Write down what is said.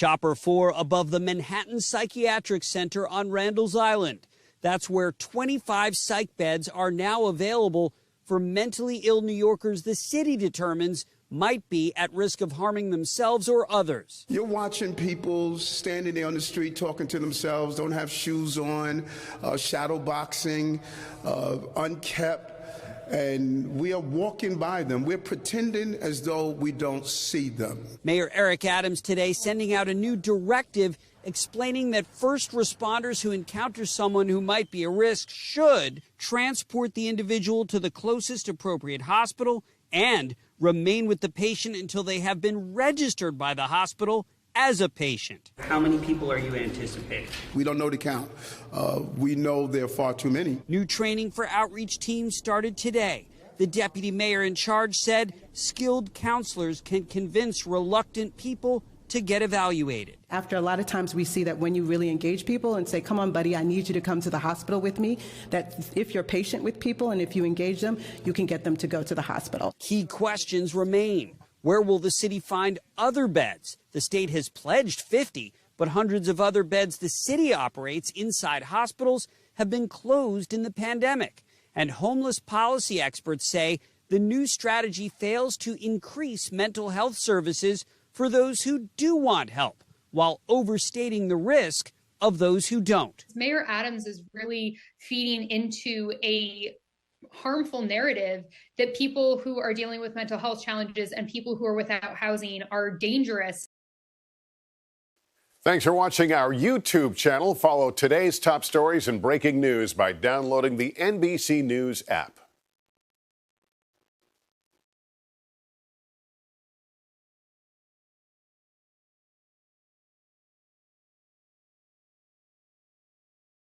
Chopper 4 above the Manhattan Psychiatric Center on Randall's Island. That's where 25 psych beds are now available for mentally ill New Yorkers the city determines might be at risk of harming themselves or others. You're watching people standing there on the street talking to themselves, don't have shoes on, shadow boxing, unkept, and we are walking by them. We're pretending as though we don't see them. Mayor Eric Adams today sending out a new directive explaining that first responders who encounter someone who might be a risk should transport the individual to the closest appropriate hospital and remain with the patient until they have been registered by the hospital as a patient. How many people are you anticipating? We don't know the count. We know there are far too many. New training for outreach teams started today. The deputy mayor in charge said skilled counselors can convince reluctant people to get evaluated. After a lot of times we see that when you really engage people and say, come on, buddy, I need you to come to the hospital with me, that if you're patient with people and if you engage them, you can get them to go to the hospital. Key questions remain. Where will the city find other beds? The state has pledged 50, but hundreds of other beds the city operates inside hospitals have been closed in the pandemic. And homeless policy experts say the new strategy fails to increase mental health services for those who do want help, while overstating the risk of those who don't. Mayor Adams is really feeding into a harmful narrative that people who are dealing with mental health challenges and people who are without housing are dangerous. Thanks for watching our YouTube channel. Follow today's top stories and breaking news by downloading the NBC News app.